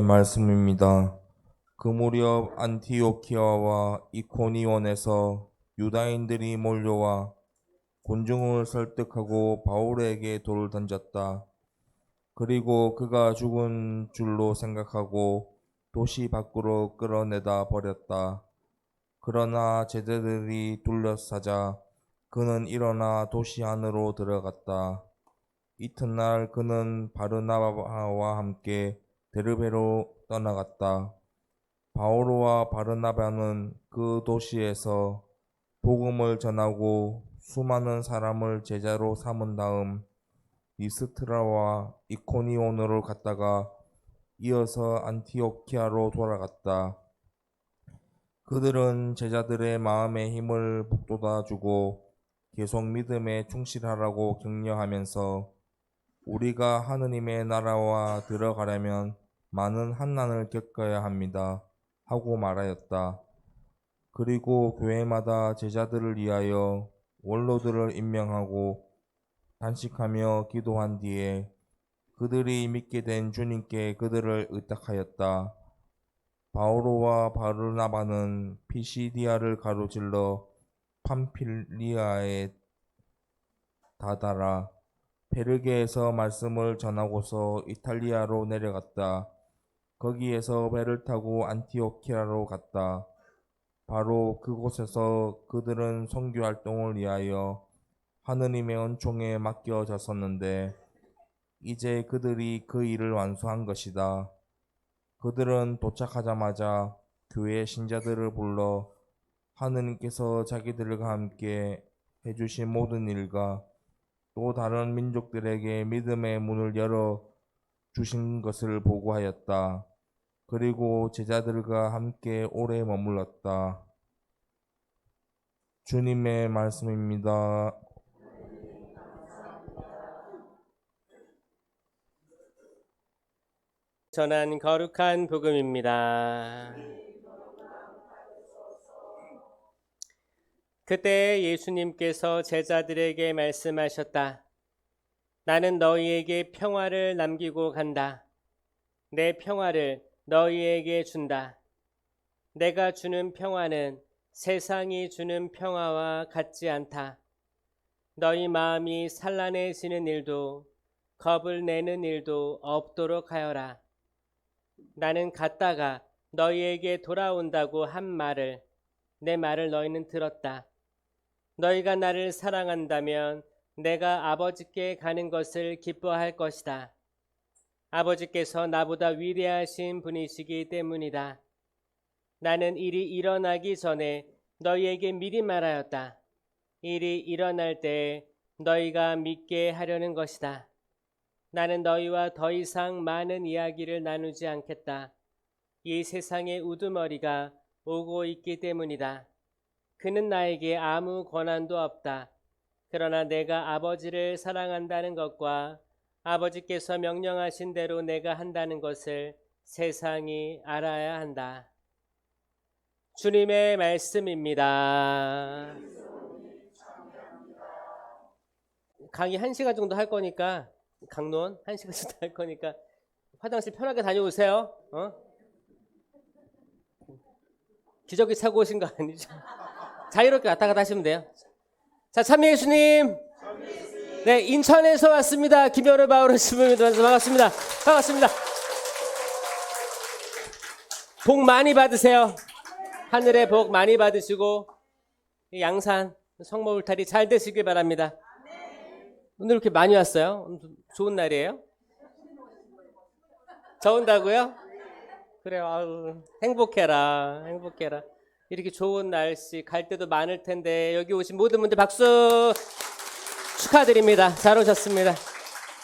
말씀입니다. 그 무렵 안티오키아와 이코니온에서 유다인들이 몰려와 군중을 설득하고 바울에게 돌을 던졌다. 그리고 그가 죽은 줄로 생각하고 도시 밖으로 끌어내다 버렸다. 그러나 제자들이 둘러싸자 그는 일어나 도시 안으로 들어갔다. 이튿날 그는 바르나바와 함께 데르베로 떠나갔다. 바오로와 바르나바는 그 도시에서 복음을 전하고 수많은 사람을 제자로 삼은 다음 리스트라와 이코니온으로 갔다가 이어서 안티오키아로 돌아갔다. 그들은 제자들의 마음에 힘을 북돋아주고 계속 믿음에 충실하라고 격려하면서 우리가 하느님의 나라와 들어가려면 많은 환난을 겪어야 합니다. 하고 말하였다. 그리고 교회마다 제자들을 위하여 원로들을 임명하고 단식하며 기도한 뒤에 그들이 믿게 된 주님께 그들을 의탁하였다. 바오로와 바르나바는 피시디아를 가로질러 팜필리아에 다다라 페르게에서 말씀을 전하고서 이탈리아로 내려갔다. 거기에서 배를 타고 안티오키아로 갔다. 바로 그곳에서 그들은 선교 활동을 위하여 하느님의 은총에 맡겨졌었는데 이제 그들이 그 일을 완수한 것이다. 그들은 도착하자마자 교회 신자들을 불러 하느님께서 자기들과 함께 해주신 모든 일과 또 다른 민족들에게 믿음의 문을 열어 주신 것을 보고하였다. 그리고 제자들과 함께 오래 머물렀다. 주님의 말씀입니다. 전한 거룩한 복음입니다. 그때 예수님께서 제자들에게 말씀하셨다. 나는 너희에게 평화를 남기고 간다. 내 평화를 너희에게 준다. 내가 주는 평화는 세상이 주는 평화와 같지 않다. 너희 마음이 산란해지는 일도 겁을 내는 일도 없도록 하여라. 나는 갔다가 너희에게 돌아온다고 한 말을 내 말을 너희는 들었다. 너희가 나를 사랑한다면 내가 아버지께 가는 것을 기뻐할 것이다. 아버지께서 나보다 위대하신 분이시기 때문이다. 나는 일이 일어나기 전에 너희에게 미리 말하였다. 일이 일어날 때 너희가 믿게 하려는 것이다. 나는 너희와 더 이상 많은 이야기를 나누지 않겠다. 이 세상의 우두머리가 오고 있기 때문이다. 그는 나에게 아무 권한도 없다. 그러나 내가 아버지를 사랑한다는 것과 아버지께서 명령하신 대로 내가 한다는 것을 세상이 알아야 한다. 주님의 말씀입니다. 강의 1시간 정도 할 거니까 강론 1시간 정도 할 거니까 화장실 편하게 다녀오세요. 기저귀 차고 오신 거 아니죠? 자유롭게 왔다 갔다 하시면 돼요. 자, 참여 예수님. 네, 인천에서 왔습니다. 김여로 바오로 신부입니다. 반갑습니다. 반갑습니다. 복 많이 받으세요. 하늘의 복 많이 받으시고 양산 성모 울타리 잘 되시길 바랍니다. 오늘 이렇게 많이 왔어요? 좋은 날이에요? 저 온다고요? 그래요. 아유, 행복해라. 행복해라. 이렇게 좋은 날씨 갈 때도 많을 텐데 여기 오신 모든 분들 박수 축하드립니다. 잘 오셨습니다.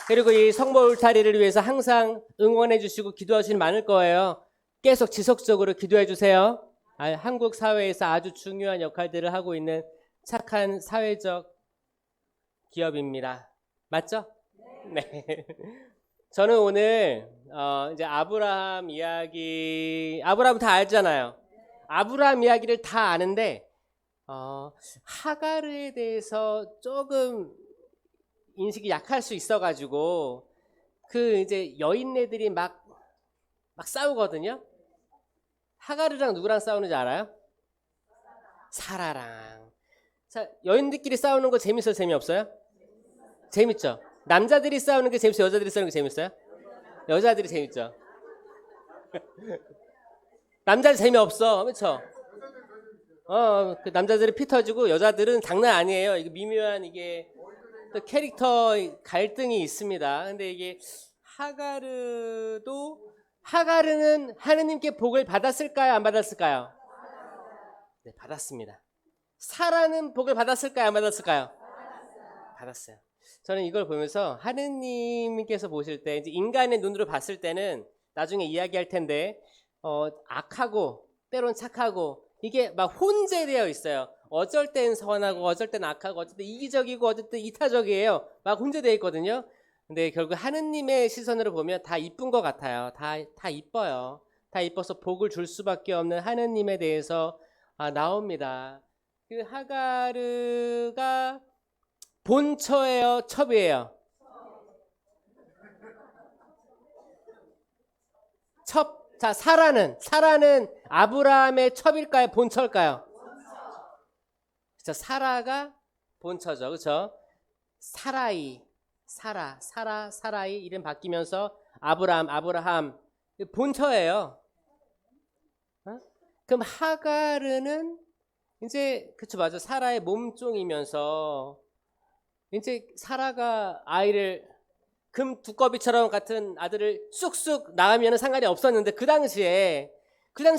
그리고 이 성모 울타리를 위해서 항상 응원해 주시고 기도하시는 분이 많을 거예요. 계속 지속적으로 기도해 주세요. 한국 사회에서 아주 중요한 역할들을 하고 있는 착한 사회적 기업입니다. 맞죠? 네. 저는 오늘 이제 아브라함 이야기, 아브라함 다 알잖아요. 아브라함 이야기를 다 아는데 하가르에 대해서 조금 인식이 약할 수 있어가지고 그 이제 여인네들이 막 막 싸우거든요. 하가르랑 누구랑 싸우는지 알아요? 사라랑. 자, 여인들끼리 싸우는 거 재밌어요, 재미없어요? 재밌죠. 남자들이 싸우는 게 재밌어요, 여자들이 싸우는 게 재밌어요? 여자들이 재밌죠. 남자들 재미없어, 그렇죠? 그 남자들은 피 터지고 여자들은 장난 아니에요. 이게 미묘한 이게 또 캐릭터 갈등이 있습니다. 근데 이게 하가르는 하느님께 복을 받았을까요, 안 받았을까요? 네, 받았습니다. 사라는 복을 받았을까요, 안 받았을까요? 받았어요. 저는 이걸 보면서 하느님께서 보실 때 이제 인간의 눈으로 봤을 때는 나중에 이야기할 텐데 악하고 때론 착하고 이게 막 혼재되어 있어요. 어쩔 땐 선하고 어쩔 땐 악하고 어쩔 땐 이기적이고 어쩔 땐 이타적이에요. 막 혼재되어 있거든요. 근데 결국 하느님의 시선으로 보면 다 이쁜 것 같아요. 다 이뻐요. 다 이뻐서 복을 줄 수밖에 없는 하느님에 대해서 나옵니다. 그 하가르가 본처예요, 첩이에요? 첩. 자, 사라는 아브라함의 첩일까요, 본처일까요? 자, 사라가 본처죠, 그렇죠? 사라이 이름 바뀌면서 아브라함 본처예요. 그럼 하가르는 이제 그쵸, 맞아, 사라의 몸종이면서 이제 사라가 아이를 금 두꺼비처럼 같은 아들을 쑥쑥 낳으면 상관이 없었는데 그 당시에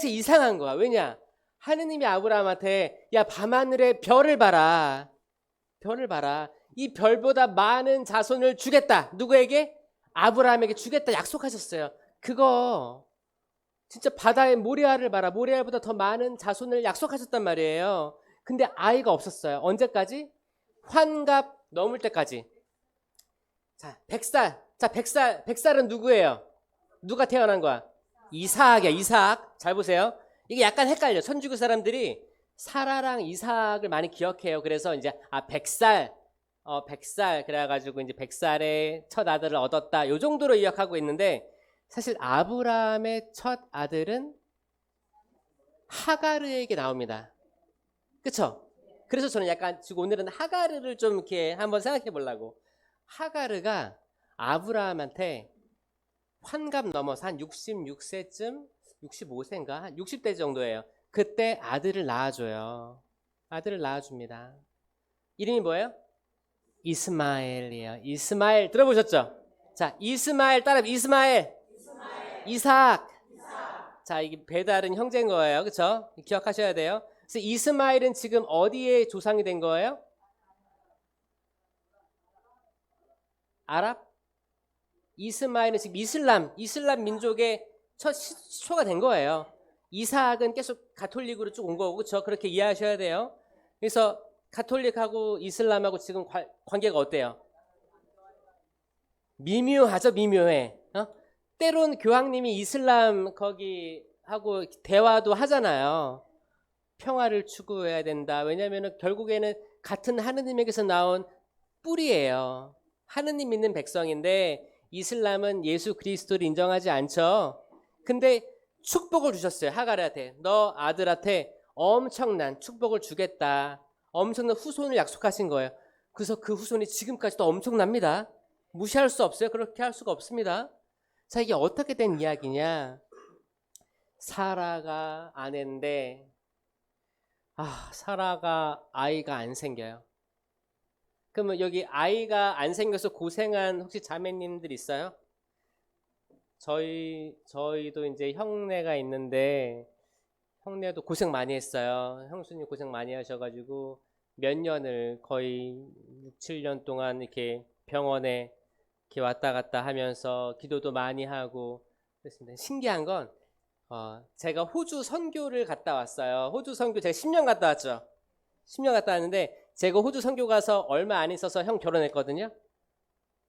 이상한 거야. 왜냐? 하느님이 아브라함한테 야, 밤하늘의 별을 봐라. 이 별보다 많은 자손을 주겠다. 누구에게? 아브라함에게 주겠다 약속하셨어요. 그거 진짜 바다의 모래알을 봐라. 모래알보다 더 많은 자손을 약속하셨단 말이에요. 근데 아이가 없었어요. 언제까지? 환갑 넘을 때까지. 자, 100살. 자, 100살은 누구예요? 누가 태어난 거야? 이삭이야, 이삭. 잘 보세요. 이게 약간 헷갈려. 천주교 사람들이 사라랑 이삭을 많이 기억해요. 그래서 이제 100살. 100살. 그래가지고 이제 100살에 첫 아들을 얻었다. 요 정도로 기억하고 있는데 사실 아브라함의 첫 아들은 하가르에게 나옵니다. 그쵸? 그래서 저는 약간 지금 오늘은 하가르를 좀 이렇게 한번 생각해 보려고. 하가르가 아브라함한테 환갑 넘어서 한 66세쯤 65세인가 한 60대 정도예요. 그때 아들을 낳아줘요. 아들을 낳아줍니다. 이름이 뭐예요? 이스마엘이에요. 이스마엘 들어보셨죠? 자, 이스마엘 따라 이스마엘. 이삭. 자, 이게 배달은 형제인 거예요. 그렇죠? 기억하셔야 돼요. 그래서 이스마엘은 지금 어디에 조상이 된 거예요? 아랍? 이스마엘은 지금 이슬람 민족의 첫 시초가 된 거예요. 이삭은 계속 가톨릭으로 쭉 온 거고, 그렇죠? 그렇게 이해하셔야 돼요. 그래서 가톨릭하고 이슬람하고 지금 관계가 어때요? 미묘하죠, 미묘해. 때론 교황님이 이슬람 거기 하고 대화도 하잖아요. 평화를 추구해야 된다. 왜냐하면 결국에는 같은 하느님에게서 나온 뿌리예요. 하느님 믿는 백성인데 이슬람은 예수 그리스도를 인정하지 않죠. 근데 축복을 주셨어요. 하가르한테. 너 아들한테 엄청난 축복을 주겠다. 엄청난 후손을 약속하신 거예요. 그래서 그 후손이 지금까지도 엄청납니다. 무시할 수 없어요. 그렇게 할 수가 없습니다. 자, 이게 어떻게 된 이야기냐? 사라가 아내인데 사라가 아이가 안 생겨요. 그러면 여기 아이가 안 생겨서 고생한 혹시 자매님들 있어요? 저희도 이제 형네가 있는데 형네도 고생 많이 했어요. 형수님 고생 많이 하셔가지고 몇 년을 거의 6, 7년 동안 이렇게 병원에 이렇게 왔다 갔다 하면서 기도도 많이 하고 그랬습니다. 신기한 건 제가 호주 선교를 갔다 왔어요. 호주 선교 제가 10년 갔다 왔죠. 10년 갔다 왔는데 제가 호주 선교 가서 얼마 안 있어서 형 결혼했거든요.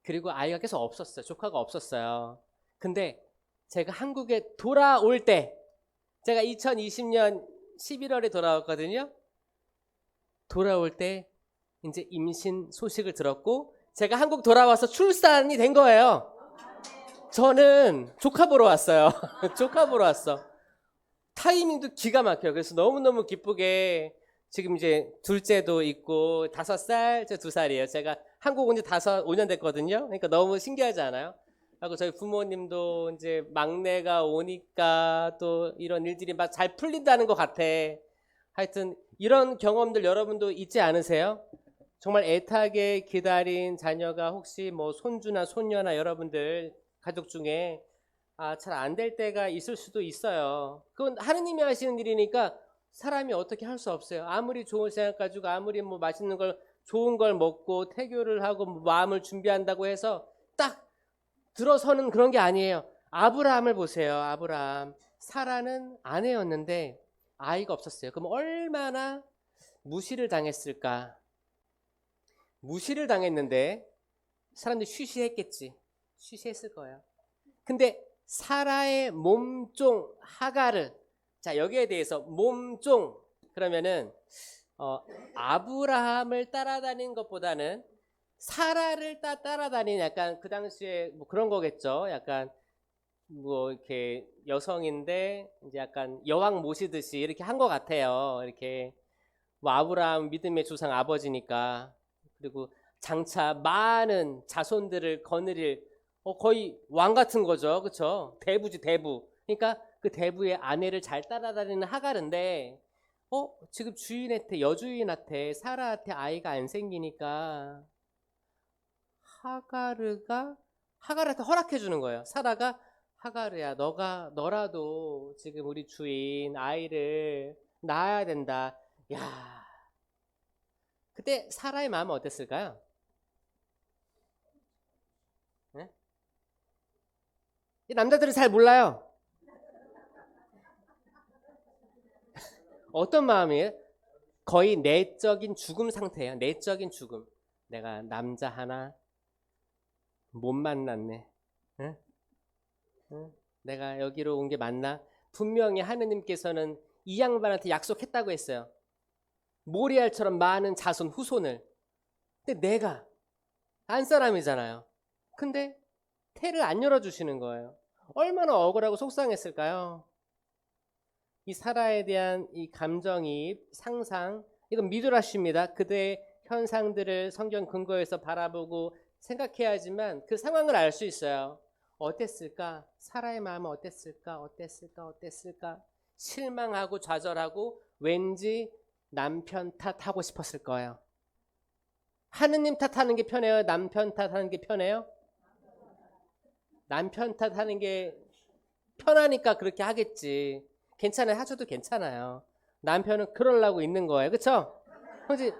그리고 아이가 계속 없었어요. 조카가 없었어요. 근데 제가 한국에 돌아올 때 제가 2020년 11월에 돌아왔거든요. 돌아올 때 이제 임신 소식을 들었고 제가 한국 돌아와서 출산이 된 거예요. 저는 조카 보러 왔어요. 조카 보러 왔어. 타이밍도 기가 막혀요. 그래서 너무너무 기쁘게 지금 이제 둘째도 있고 5살, 저 2살이에요. 제가 한국 온 지 5년 됐거든요. 그러니까 너무 신기하지 않아요? 하고 저희 부모님도 이제 막내가 오니까 또 이런 일들이 막 잘 풀린다는 것 같아. 하여튼 이런 경험들 여러분도 있지 않으세요? 정말 애타게 기다린 자녀가 혹시 뭐 손주나 손녀나 여러분들 가족 중에 잘 안 될 때가 있을 수도 있어요. 그건 하느님이 하시는 일이니까 사람이 어떻게 할 수 없어요. 아무리 좋은 생각 가지고 아무리 뭐 맛있는 걸 좋은 걸 먹고 태교를 하고 뭐 마음을 준비한다고 해서 딱 들어서는 그런 게 아니에요. 아브라함을 보세요. 아브라함. 사라는 아내였는데 아이가 없었어요. 그럼 얼마나 무시를 당했을까? 무시를 당했는데 사람들이 쉬쉬했겠지. 쉬쉬했을 거예요. 근데 사라의 몸종 하가르. 자, 여기에 대해서 몸종 그러면은 아브라함을 따라다닌 것보다는 사라를 따라다니는 약간 그 당시에 뭐 그런 거겠죠. 약간 뭐 이렇게 여성인데 이제 약간 여왕 모시듯이 이렇게 한 것 같아요. 이렇게 뭐 아브라함 믿음의 조상 아버지니까. 그리고 장차 많은 자손들을 거느릴 거의 왕 같은 거죠. 그렇죠? 대부지 대부. 그러니까 그 대부의 아내를 잘 따라다니는 하갈인데 지금 주인한테 여주인한테 사라한테 아이가 안 생기니까 하갈한테 허락해 주는 거예요. 사라가 하갈이야, 너라도 지금 우리 주인 아이를 낳아야 된다. 야, 그때 사라의 마음은 어땠을까요? 네? 이 남자들은 잘 몰라요. 어떤 마음이에요? 거의 내적인 죽음 상태예요. 내적인 죽음. 내가 남자 하나 못 만났네. 응? 응? 내가 여기로 온 게 맞나? 분명히 하느님께서는 이 양반한테 약속했다고 했어요. 모리알처럼 많은 자손 후손을. 근데 내가 안 사람이잖아요. 근데 태를 안 열어주시는 거예요. 얼마나 억울하고 속상했을까요? 이 사라에 대한 이 감정이입, 상상, 이건 미드라시입니다. 그대의 현상들을 성경 근거에서 바라보고 생각해야 하지만 그 상황을 알 수 있어요. 어땠을까? 사라의 마음은 어땠을까? 실망하고 좌절하고 왠지 남편 탓하고 싶었을 거예요. 하느님 탓하는 게 편해요? 남편 탓하는 게 편해요? 남편 탓하는 게 편하니까 그렇게 하겠지. 괜찮아요. 하셔도 괜찮아요. 남편은 그러려고 있는 거예요. 그렇죠? 형제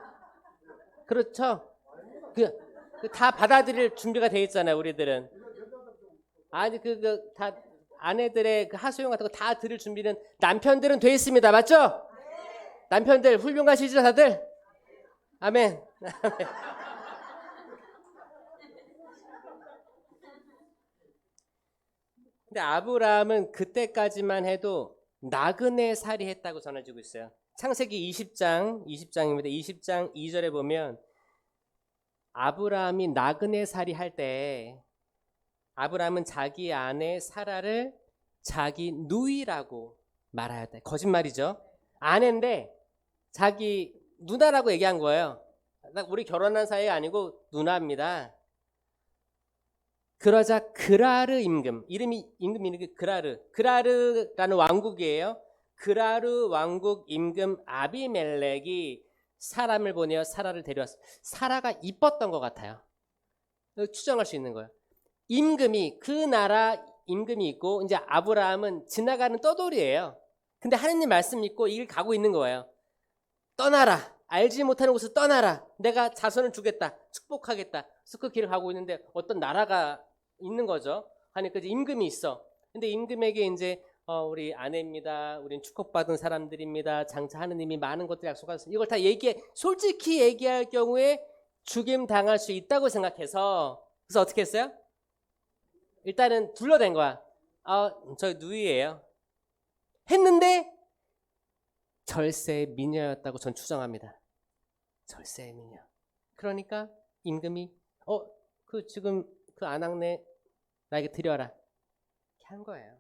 그렇죠? 다 받아들일 준비가 돼 있잖아요. 우리들은. 아니 다 아내들의 그 하소연 같은 거 다 들을 준비는 남편들은 돼 있습니다. 맞죠? 남편들 훌륭하시죠, 다들? 아멘. 근데 아브라함은 그때까지만 해도 나그네 살이 했다고 전해지고 있어요. 창세기 20장입니다. 20장 2절에 보면 아브라함이 나그네 살이 할 때 아브라함은 자기 아내 사라를 자기 누이라고 말하였다. 거짓말이죠. 아내인데 자기 누나라고 얘기한 거예요. 우리 결혼한 사이가 아니고 누나입니다. 그러자 그라르 임금, 이름이 그라르라는 왕국이에요. 그라르 왕국 임금 아비멜렉이 사람을 보내어 사라를 데려왔어요. 사라가 이뻤던 것 같아요. 추정할 수 있는 거예요. 임금이 그 나라 임금이 있고 이제 아브라함은 지나가는 떠돌이에요. 근데 하느님 말씀 믿고 이 길 가고 있는 거예요. 떠나라. 알지 못하는 곳을 떠나라. 내가 자손을 주겠다. 축복하겠다. 그래서 그 길을 가고 있는데 어떤 나라가 있는 거죠. 하니까 이제 임금이 있어. 근데 임금에게 이제 우리 아내입니다. 우린 축복받은 사람들입니다. 장차 하느님이 많은 것들 약속하셨습니다. 이걸 다 솔직히 얘기할 경우에 죽임 당할 수 있다고 생각해서 그래서 어떻게 했어요? 일단은 둘러댄 거야. 저 누이예요. 했는데 절세 미녀였다고 전 추정합니다. 절세 미녀. 그러니까 임금이 지금 그 아낙네 나에게 드려라. 한 거예요.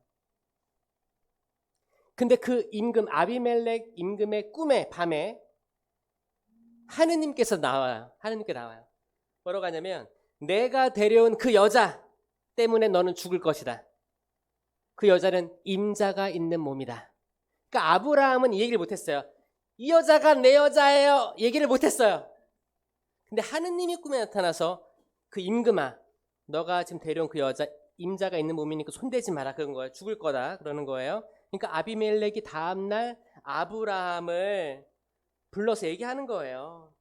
근데 그 임금 아비멜렉 임금의 꿈에 밤에 하느님께서 나와요. 하느님께 나와요. 뭐라고 하냐면 내가 데려온 그 여자 때문에 너는 죽을 것이다. 그 여자는 임자가 있는 몸이다. 그러니까 아브라함은 이 얘기를 못했어요. 이 여자가 내 여자예요. 얘기를 못했어요. 근데 하느님이 꿈에 나타나서 그 임금아, 너가 지금 데려온 그 여자 임자가 있는 몸이니까 손대지 마라 그런 거예요. 죽을 거다 그러는 거예요. 그러니까 아비멜렉이 다음날 아브라함을 불러서 얘기하는 거예요.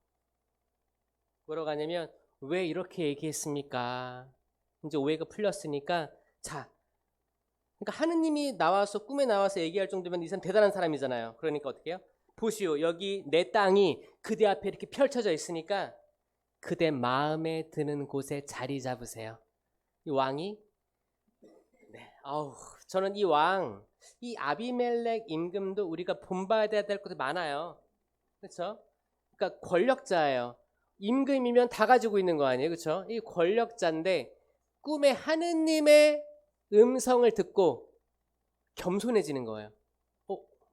뭐라고 하냐면 왜 이렇게 얘기했습니까? 이제 오해가 풀렸으니까 자, 그러니까 하느님이 나와서 꿈에 나와서 얘기할 정도면 이 사람 대단한 사람이잖아요. 그러니까 어떻게 해요? 보시오, 여기 내 땅이 그대 앞에 이렇게 펼쳐져 있으니까 그대 마음에 드는 곳에 자리 잡으세요. 이 왕이 저는 이 왕, 이 아비멜렉 임금도 우리가 본받아야 될 것이 많아요. 그렇죠? 그러니까 권력자예요. 임금이면 다 가지고 있는 거 아니에요, 그렇죠? 이 권력자인데 꿈에 하느님의 음성을 듣고 겸손해지는 거예요.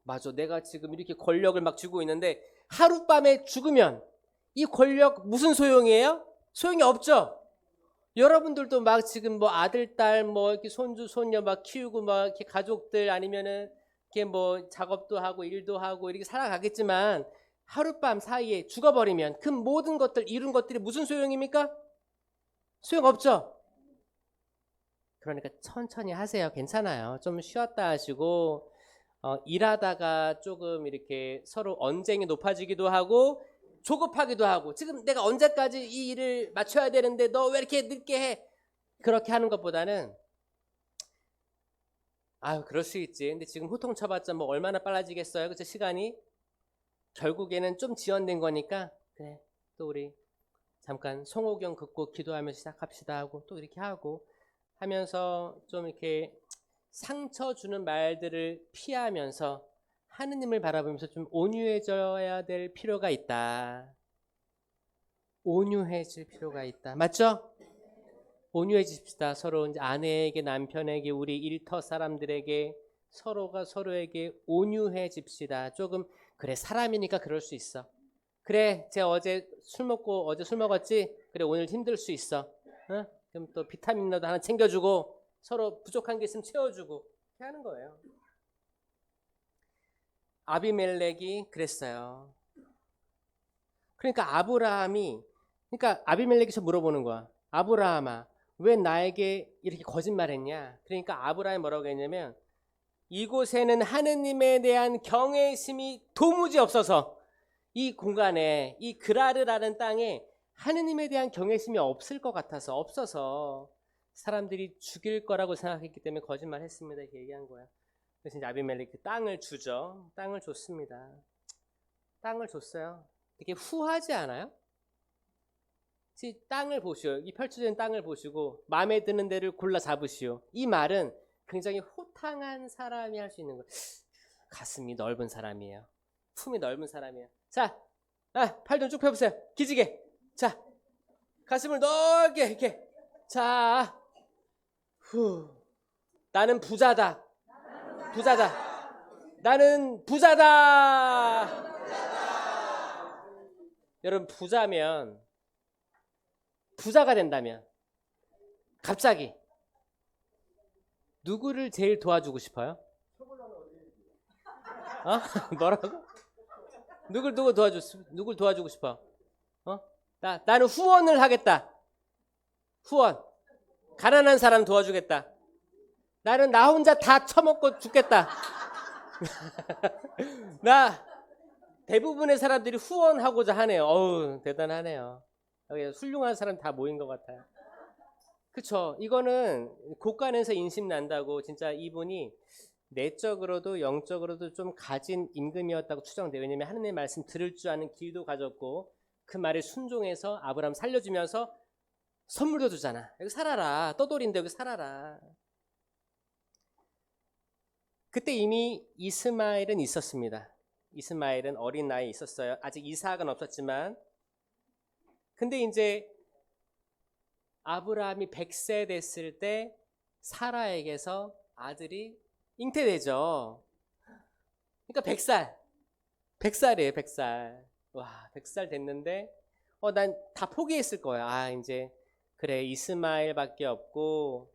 맞아, 내가 지금 이렇게 권력을 막 쥐고 있는데 하룻밤에 죽으면 이 권력 무슨 소용이에요? 소용이 없죠. 여러분들도 막 지금 뭐 아들, 딸, 뭐 이렇게 손주, 손녀 막 키우고 막 이렇게 가족들 아니면은 이렇게 뭐 작업도 하고 일도 하고 이렇게 살아가겠지만 하룻밤 사이에 죽어버리면 그 모든 것들 이룬 것들이 무슨 소용입니까? 소용없죠. 그러니까 천천히 하세요. 괜찮아요. 좀 쉬었다 하시고 일하다가 조금 이렇게 서로 언쟁이 높아지기도 하고 조급하기도 하고 지금 내가 언제까지 이 일을 맞춰야 되는데 너 왜 이렇게 늦게 해? 그렇게 하는 것보다는 그럴 수 있지. 근데 지금 호통쳐봤자 뭐 얼마나 빨라지겠어요. 그쵸? 시간이 결국에는 좀 지연된 거니까 그래 또 우리 잠깐 송호경 긋고 기도하면서 시작합시다 하고 또 이렇게 하고 하면서 좀 이렇게 상처 주는 말들을 피하면서 하느님을 바라보면서 좀 온유해져야 될 필요가 있다. 온유해질 필요가 있다. 맞죠? 온유해집시다. 서로 이제 아내에게, 남편에게, 우리 일터 사람들에게 서로가 서로에게 온유해집시다. 조금 그래 사람이니까 그럴 수 있어. 그래 제가 어제 술 먹었지? 그래 오늘 힘들 수 있어. 그럼 또 비타민이라도 하나 챙겨주고 서로 부족한 게 있으면 채워주고 이렇게 하는 거예요. 아비멜렉이 그랬어요. 그러니까 아비멜렉이 물어보는 거야. 아브라함아, 왜 나에게 이렇게 거짓말했냐? 그러니까 아브라함이 뭐라고 했냐면 이곳에는 하느님에 대한 경외심이 도무지 없어서 이 공간에 이 그라르라는 땅에 하느님에 대한 경외심이 없어서 사람들이 죽일 거라고 생각했기 때문에 거짓말했습니다. 이렇게 얘기한 거야. 그래서 이제 아비멜렉이 그 땅을 주죠. 땅을 줬습니다. 땅을 줬어요. 되게 후하지 않아요? 땅을 보시오. 이 펼쳐진 땅을 보시고 마음에 드는 데를 골라 잡으시오. 이 말은 굉장히 호탕한 사람이 할 수 있는 거예요. 가슴이 넓은 사람이에요. 품이 넓은 사람이에요. 자, 팔 좀 쭉 펴보세요. 기지개. 자, 가슴을 넓게 이렇게. 자, 나는 부자다. 나는 부자다. 여러분 부자가 된다면 갑자기 누구를 제일 도와주고 싶어요? 뭐라고? 누굴 도와주고 싶어? 나는 후원을 하겠다. 후원. 가난한 사람 도와주겠다. 나는 나 혼자 다 처먹고 죽겠다. 대부분의 사람들이 후원하고자 하네요. 어우, 대단하네요. 여기 훌륭한 사람 다 모인 것 같아요. 그쵸? 이거는 곳간에서 인심 난다고 진짜 이분이 내적으로도 영적으로도 좀 가진 임금이었다고 추정돼요. 왜냐하면 하느님의 말씀 들을 줄 아는 귀도 가졌고 그 말에 순종해서 아브라함 살려주면서 선물도 주잖아. 여기 살아라. 떠돌인데 여기 살아라. 그때 이미 이스마엘은 있었습니다. 이스마엘은 어린 나이에 있었어요. 아직 이삭은 없었지만 근데 이제 아브라함이 100세 됐을 때 사라에게서 아들이 잉태되죠. 그러니까 100살이에요, 100살. 와, 100살 됐는데, 난 다 포기했을 거야. 아, 이제, 그래, 이스마엘밖에 없고,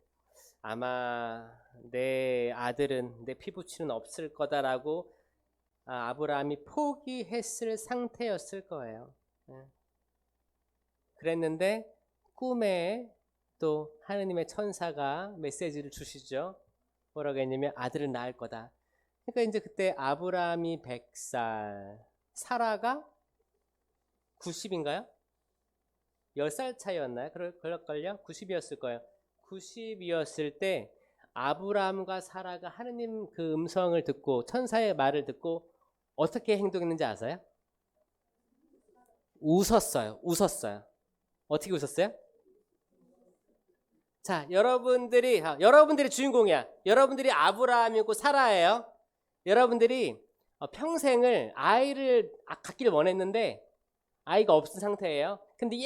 아마 내 아들은, 내 피부치는 없을 거다라고, 아브라함이 포기했을 상태였을 거예요. 예. 그랬는데, 꿈에 또 하느님의 천사가 메시지를 주시죠. 뭐라고 했냐면, 아들을 낳을 거다. 그러니까 이제 그때 아브라함이 100살, 사라가 90인가요? 10살 차이였나요? 그럴걸요? 90이었을 거예요. 90이었을 때 아브라함과 사라가 하느님 그 음성을 듣고 천사의 말을 듣고 어떻게 행동했는지 아세요? 웃었어요. 어떻게 웃었어요? 자, 여러분들이 주인공이야. 여러분들이 아브라함이고 사라예요. 여러분들이 평생을 아이를 갖기를 원했는데 아이가 없은 상태예요. 근데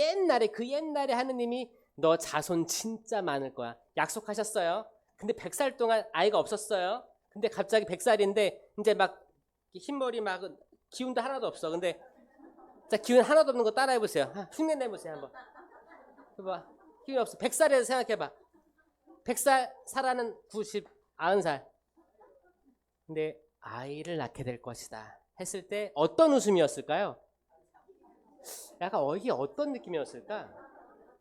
그 옛날에 하느님이 너 자손 진짜 많을 거야. 약속하셨어요. 근데 100살 동안 아이가 없었어요. 근데 갑자기 100살인데 이제 막 흰머리 막 기운도 하나도 없어. 근데 자, 기운 하나도 없는 거 따라해 보세요. 흉내 내보세요 한번. 해봐. 기운 없어. 100살에서 생각해봐. 100살 사라는 90살. 근데 아이를 낳게 될 것이다 했을 때 어떤 웃음이었을까요? 약간 이게 어떤 느낌이었을까?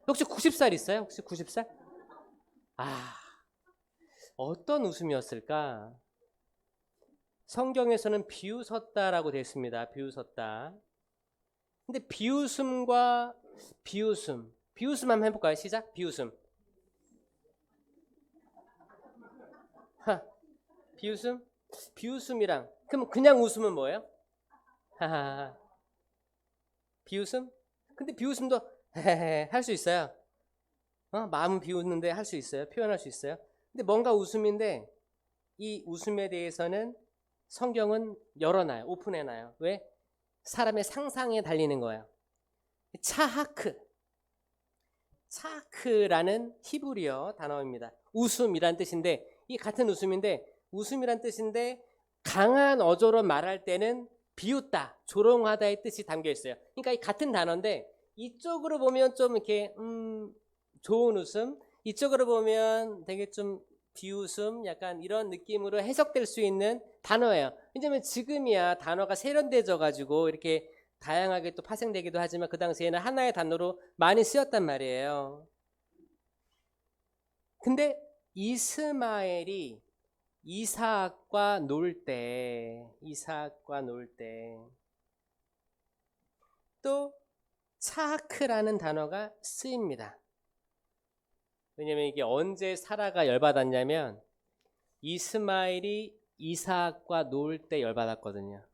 혹시 90살 있어요? 혹시 90살? 어떤 웃음이었을까? 성경에서는 비웃었다라고 되어 있습니다. 비웃었다. 근데 비웃음과 비웃음 한번 해볼까요? 시작. 비웃음. 비웃음이랑 그럼 그냥 웃음은 뭐예요? 하하하. 비웃음? 근데 비웃음도 할 수 있어요. 마음은 비웃는데 할 수 있어요. 표현할 수 있어요. 근데 뭔가 웃음인데 이 웃음에 대해서는 성경은 열어놔요. 오픈해놔요. 왜? 사람의 상상에 달리는 거예요. 차하크라는 히브리어 단어입니다. 웃음이란 뜻인데 이 같은 웃음이란 뜻인데 강한 어조로 말할 때는 비웃다, 조롱하다의 뜻이 담겨 있어요. 그러니까 이 같은 단어인데 이쪽으로 보면 좀 이렇게 좋은 웃음, 이쪽으로 보면 되게 좀 비웃음, 약간 이런 느낌으로 해석될 수 있는 단어예요. 왜냐면 지금이야 단어가 세련돼져 가지고 이렇게 다양하게 또 파생되기도 하지만 그 당시에는 하나의 단어로 많이 쓰였단 말이에요. 근데 이스마엘이 이삭과 놀 때 또 차크라는 단어가 쓰입니다. 왜냐면 이게 언제 사라가 열받았냐면 이스마엘이 이삭과 놀 때 열받았거든요.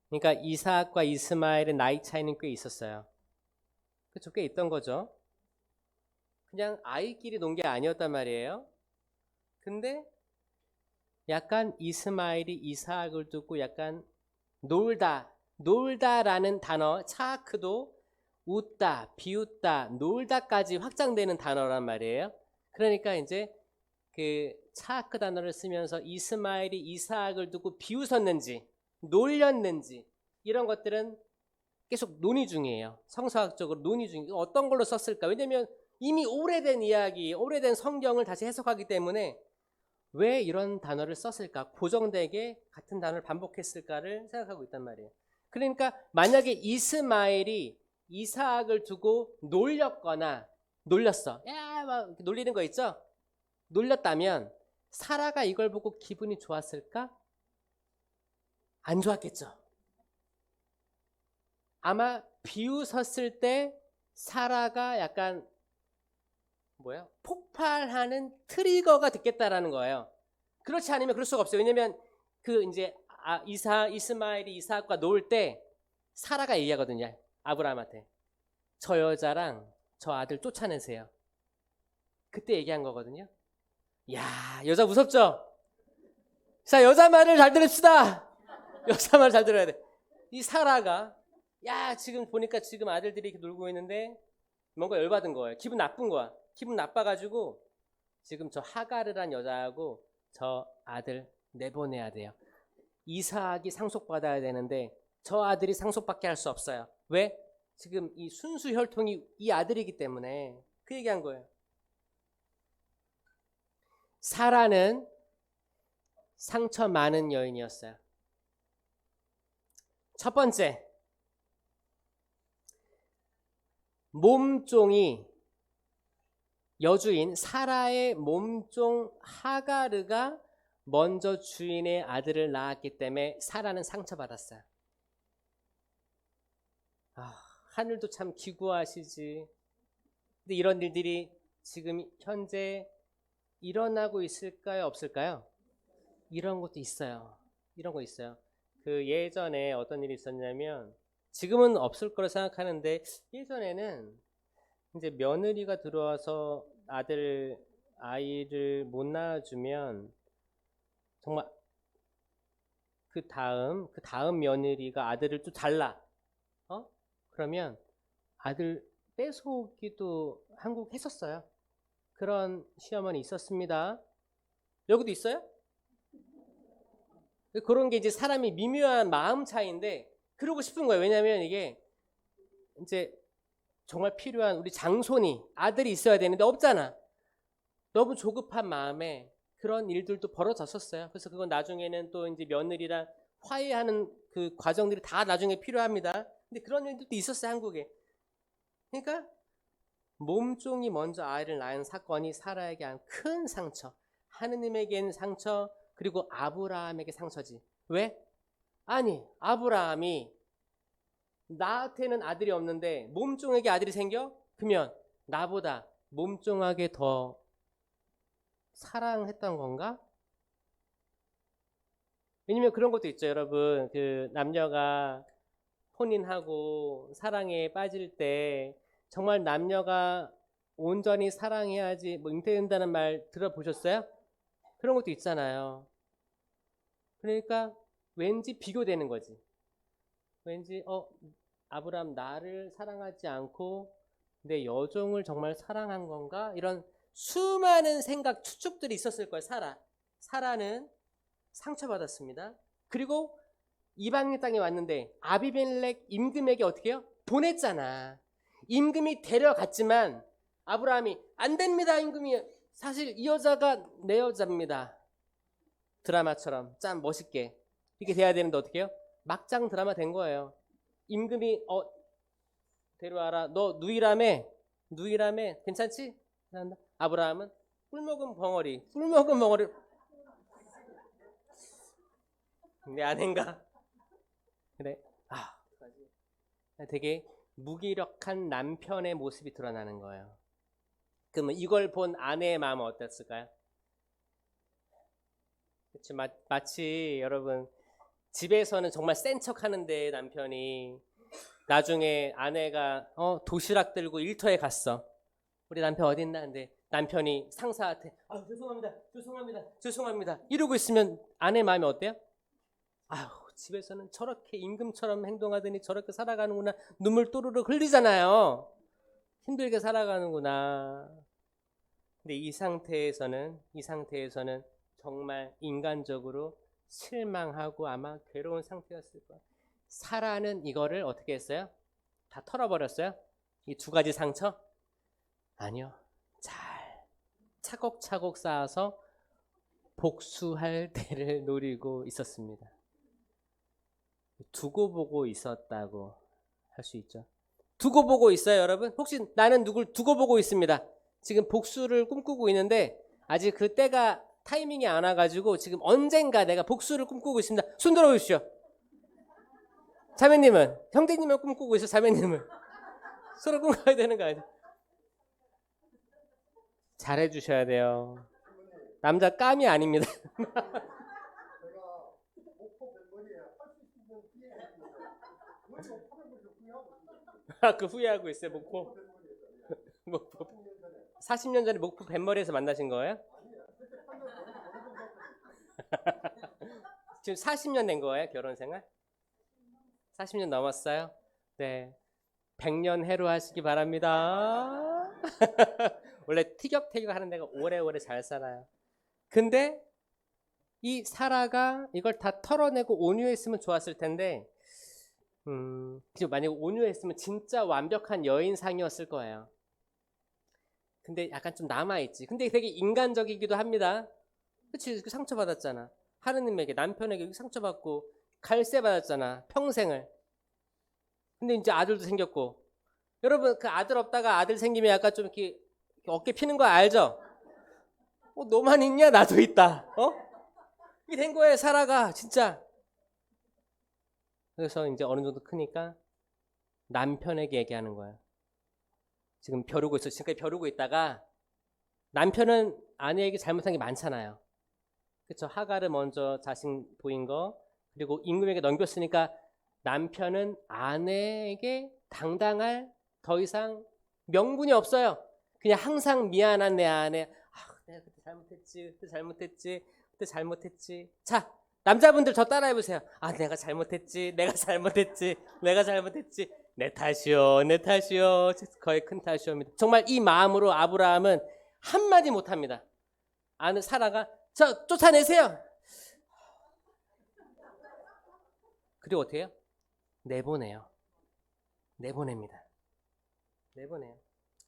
그러니까 이삭과 이스마엘의 나이 차이는 꽤 있었어요. 그렇죠? 꽤 있던 거죠. 그냥 아이끼리 논 게 아니었단 말이에요. 근데 약간 이스마엘이 이삭을 두고 약간 놀다라는 단어 차크도 웃다, 비웃다, 놀다까지 확장되는 단어란 말이에요. 그러니까 이제 그 차크 단어를 쓰면서 이스마엘이 이삭을 두고 비웃었는지 놀렸는지 이런 것들은 계속 논의 중이에요. 성서학적으로 논의 중이에요. 어떤 걸로 썼을까? 왜냐하면 이미 오래된 이야기, 오래된 성경을 다시 해석하기 때문에 왜 이런 단어를 썼을까? 고정되게 같은 단어를 반복했을까를 생각하고 있단 말이에요. 그러니까 만약에 이스마엘이 이삭을 두고 놀렸어. 막 놀리는 거 있죠? 놀렸다면 사라가 이걸 보고 기분이 좋았을까? 안 좋았겠죠. 아마 비웃었을 때 사라가 약간 폭발하는 트리거가 됐겠다라는 거예요. 그렇지 않으면 그럴 수가 없어요. 왜냐면 그 이제 이스마엘이 이삭과 놀 때 사라가 얘기하거든요. 아브라함한테 저 여자랑 저 아들 쫓아내세요. 그때 얘기한 거거든요. 야, 여자 무섭죠? 자, 여자 말을 잘 들읍시다. 여자 말 잘 들어야 돼. 이 사라가 지금 보니까 지금 아들들이 이렇게 놀고 있는데 뭔가 열받은 거예요. 기분 나쁜 거야. 기분 나빠가지고 지금 저 하가르란 여자하고 저 아들 내보내야 돼요. 이삭이 상속받아야 되는데 저 아들이 상속받게 할 수 없어요. 왜? 지금 이 순수 혈통이 이 아들이기 때문에 그 얘기한 거예요. 사라는 상처 많은 여인이었어요. 첫 번째, 몸종이 여주인 사라의 몸종 하가르가 먼저 주인의 아들을 낳았기 때문에 사라는 상처받았어요. 하늘도 참 기구하시지. 근데 이런 일들이 지금 현재 일어나고 있을까요? 없을까요? 이런 것도 있어요. 이런 거 있어요. 그 예전에 어떤 일이 있었냐면 지금은 없을 거라 생각하는데 예전에는 이제 며느리가 들어와서 아이를 못 낳아주면 정말 그 다음 며느리가 아들을 또 달라. 그러면 아들 뺏어오기도 한국 했었어요. 그런 시어머니 있었습니다. 여기도 있어요? 그런 게 이제 사람이 미묘한 마음 차이인데 그러고 싶은 거예요. 왜냐하면 이게 이제 정말 필요한 우리 장손이 아들이 있어야 되는데 없잖아. 너무 조급한 마음에 그런 일들도 벌어졌었어요. 그래서 그건 나중에는 또 이제 며느리랑 화해하는 그 과정들이 다 나중에 필요합니다. 근데 그런 일들도 있었어요, 한국에. 그러니까 몸종이 먼저 아이를 낳은 사건이 사라에게 한 큰 상처, 하느님에게는 상처, 그리고 아브라함에게 상처지. 왜? 아니, 아브라함이 나한테는 아들이 없는데 몸종에게 아들이 생겨? 그러면 나보다 몸종에게 더 사랑했던 건가? 왜냐면 그런 것도 있죠, 여러분. 그 남녀가 혼인하고 사랑에 빠질 때 정말 남녀가 온전히 사랑해야지 뭐 잉태된다는 말 들어보셨어요? 그런 것도 있잖아요. 그러니까 왠지 비교되는 거지. 왠지 아브라함 나를 사랑하지 않고 내 여종을 정말 사랑한 건가? 이런 수많은 생각, 추측들이 있었을 거예요. 사라는 상처받았습니다. 그리고 이방인 땅에 왔는데 아비멜렉 임금에게 어떻게 해요? 보냈잖아. 임금이 데려갔지만 아브라함이 안 됩니다. 임금이 사실 이 여자가 내 여자입니다. 드라마처럼 짠 멋있게 이렇게 돼야 되는데 어떻게 해요? 막장 드라마 된 거예요. 임금이 데려와라. 너 누이라며 괜찮지? 아브라함은 꿀먹은 벙어리 내 아내인가? 그래. 되게 무기력한 남편의 모습이 드러나는 거예요. 그러면 이걸 본 아내의 마음은 어땠을까요? 그치, 마치 여러분 집에서는 정말 센 척 하는데 남편이 나중에 아내가 도시락 들고 일터에 갔어. 우리 남편 어디 있나? 근데 남편이 상사한테 죄송합니다 이러고 있으면 아내 마음이 어때요? 아휴, 집에서는 저렇게 임금처럼 행동하더니 저렇게 살아가는구나. 눈물 또르르 흘리잖아요. 힘들게 살아가는구나. 근데 이 상태에서는 정말 인간적으로 실망하고 아마 괴로운 상태였을 거예요. 사라는 이거를 어떻게 했어요? 다 털어버렸어요? 이 두 가지 상처? 아니요. 잘 차곡차곡 쌓아서 복수할 때를 노리고 있었습니다. 두고 보고 있었다고 할 수 있죠. 두고 보고 있어요, 여러분? 혹시 나는 누굴 두고 보고 있습니다. 지금 복수를 꿈꾸고 있는데 아직 그 때가 타이밍이 안 와가지고 지금 언젠가 내가 복수를 꿈꾸고 있습니다. 손 들어주시오. 자매님은? 형제님은 꿈꾸고 있어, 자매님은? 서로 꿈꿔야 되는 거 아니에요? 잘해주셔야 돼요. 남자 깜이 아닙니다. 그 후회하고 있어요, 목포. 40년 전에 목포 뱃머리에서 만나신 거예요? 지금 40년 된 거예요, 결혼 생활? 40년 넘었어요? 네. 100년 해로 하시기 바랍니다. 원래 티격태격 하는 데가 오래오래 잘 살아요. 근데 이 사라가 이걸 다 털어내고 온유했으면 좋았을 텐데 만약에 온유했으면 진짜 완벽한 여인상이었을 거예요. 근데 약간 좀 남아있지. 근데 되게 인간적이기도 합니다. 그치? 상처받았잖아. 하느님에게, 남편에게 상처받고 갈세 받았잖아. 평생을. 근데 이제 아들도 생겼고. 여러분, 그 아들 없다가 아들 생기면 약간 좀 이렇게 어깨 피는 거 알죠? 너만 있냐? 나도 있다. 이게 된 거예요, 사라가. 진짜. 그래서 이제 어느 정도 크니까 남편에게 얘기하는 거예요. 지금 벼르고 있어. 지금까지 벼르고 있다가 남편은 아내에게 잘못한 게 많잖아요. 그렇죠? 하갈을 먼저 자신 보인 거, 그리고 임금에게 넘겼으니까 남편은 아내에게 당당할 더 이상 명분이 없어요. 그냥 항상 미안한 내 아내. 내가 그때 잘못했지. 자, 남자분들 저 따라해보세요. 내가 잘못했지. 내 탓이요. 거의 큰 탓이옵니다. 정말 이 마음으로 아브라함은 한마디 못합니다. 사라가 저 쫓아내세요. 그리고 어떻게 해요? 내보냅니다. 내보내요.